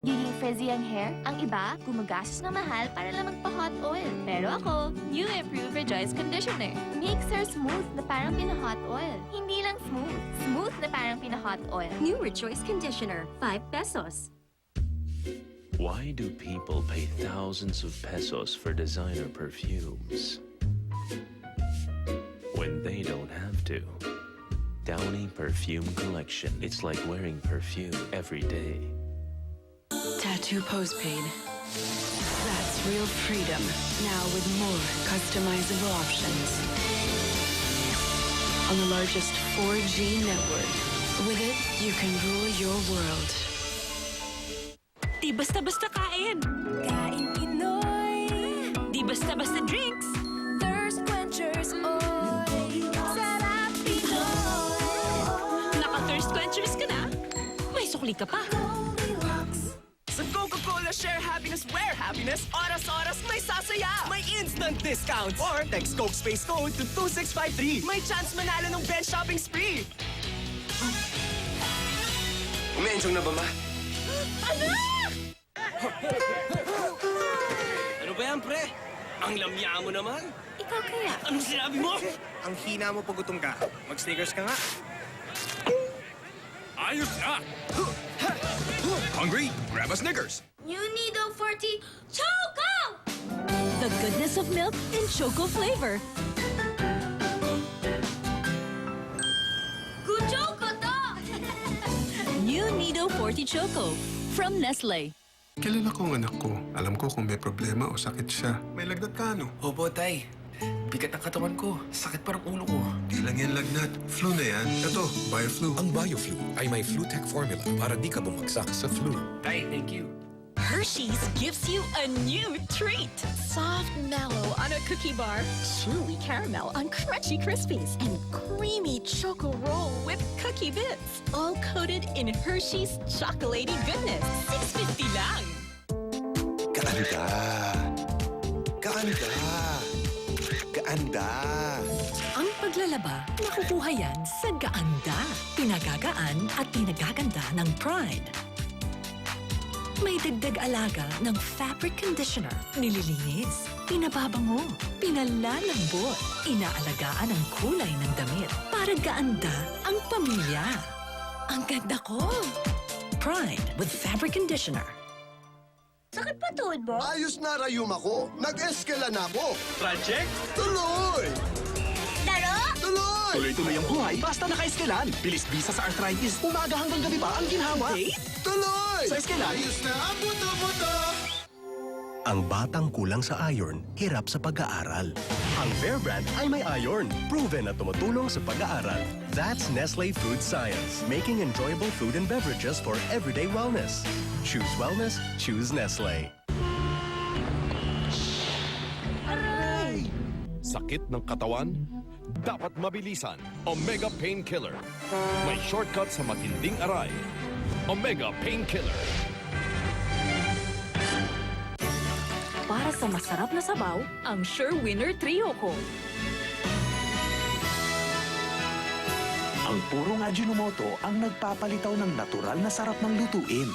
Giging frizzy ang hair? Ang iba, gumagastos ng mahal para lang magpa-hot oil. Pero ako, new Improved Rejoice Conditioner. Makes hair smooth na parang pina-hot oil. Hindi lang smooth, smooth na parang pina-hot oil. New Rejoice Conditioner, 5 pesos. Why do people pay thousands of pesos for designer perfumes when they don't have to? Downy Perfume Collection. It's like wearing perfume every day. Tattoo postpaid. That's real freedom. Now with more customizable options. On the largest 4G network. With it, you can rule your world. Di basta-basta kain. Kain Pinoy. Di basta-basta drinks. Thirst quenchers, oy. Sarap Pinoy. Naka-thirst quenchers ka na? May sukli ka pa. Sa Coca-Cola Share Happiness, Wear Happiness, oras-oras may sasaya! May instant discounts! Or text Coke Space Code to 2653. May chance manalo ng bench shopping spree! Umiensong na ba, ma? Ano ba yan, pre? Ang lamya mo naman! Ikaw kaya? Anong sinabi mo? Ang hina mo pag gutom ka. Mag-Snickers ka nga. Ayos na! Hungry? Grab a Snickers. New Nido 40 Choco! The goodness of milk in choco flavor. Good Choco to! New Nido 40 Choco from Nestle. Kilala ko ang anak ko. Alam ko kung may problema o sakit siya. May lagnat ka, ano? Opo, tay. Bigat ang katawan ko. Sakit parang ulo ko. Di lang yan lagnat. Flu na yan. Ito, BioFlu. Ang BioFlu ay may FluTech formula para di ka bumagsak sa flu. Tay, thank you. Hershey's gives you a new treat. Soft mallow on a cookie bar, chewy caramel on crunchy Krispies, and creamy choco roll with cookie bits. All coated in Hershey's chocolatey goodness. $6.50 lang. Kaanda. Kaanda. Kaanda. Ang paglalaba, nakukuha yan sa Gaanda. Pinagagaan at pinagaganda ng Pride. May dagdag alaga ng fabric conditioner, nililinis, pinababango, pinalalambot, inaalagaan ang kulay ng damit para gaanda ang pamilya. Ang ganda ko! Pride with fabric conditioner. Sakit pa tuhod mo? Ayos na rayum ako. Nag-eskala na ako. Project? Tuloy! Laro? Tuloy! Tuloy-tuloy ang buhay basta naka-eskelan. Bilis bisa sa arthritis, umaga hanggang gabi pa ang ginhawa. Tuloy! Sa eskelan, Ayos na ang buto-buto! Ang batang kulang sa iron, hirap sa pag-aaral. Ang Bear Brand ay may iron, proven na tumutulong sa pag-aaral. That's Nestle Food Science, making enjoyable food and beverages for everyday wellness. Choose wellness, choose Nestle. Sakit ng katawan? Dapat mabilisan. Omega Painkiller. May shortcut sa matinding aray. Omega Painkiller. Para sa masarap na sabaw, ang Sure Winner Trio ko. Ang purong Ajinomoto ang nagpapalitaw ng natural na sarap ng lutuin.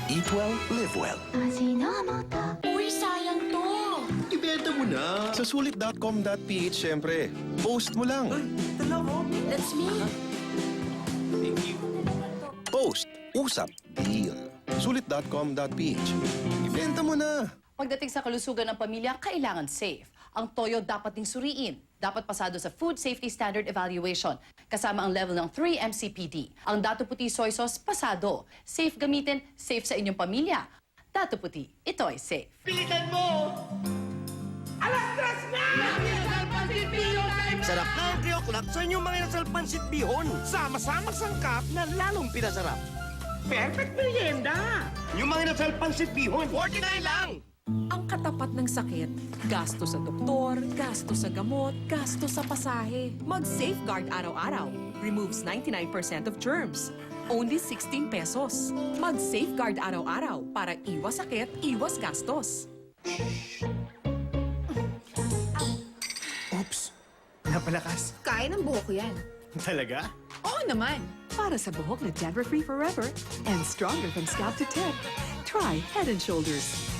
Eat well, live well. Ajinomoto. Uy, sayang to! Ibenta mo na. Sa sulit.com.ph, syempre. Post mo lang. That's me. Post. Usap. Deal. Sulit.com.ph. Ibenta mo na. Pagdating sa kalusugan ng pamilya, kailangan safe. Ang toyo dapat ding suriin. Dapat pasado sa Food Safety Standard Evaluation. Kasama ang level ng 3 MCPD. Ang Dato Puti Soy Sauce, pasado. Safe gamitin, safe sa inyong pamilya. Dato Puti, ito'y safe. pilitan mo! Alas-tras na! Sarap na ang kriyoklak sa inyong mga inasal pansit bihon. Sama-samang sangkap na lalong pinasarap. Perfect merienda! Yung mga inasal pansit bihon, 49 lang! Ang katapat ng sakit, gasto sa doktor, gasto sa gamot, gasto sa pasahe. Mag-Safeguard araw-araw. Removes 99% of germs. Only 16 pesos. Mag-Safeguard araw-araw para iwas sakit, iwas gastos. Oops. Napalakas. Kaya ng buhok ko yan. Talaga? Oo naman. Para sa buhok na Denver Free Forever and stronger from scalp to tip. Try Head & Shoulders.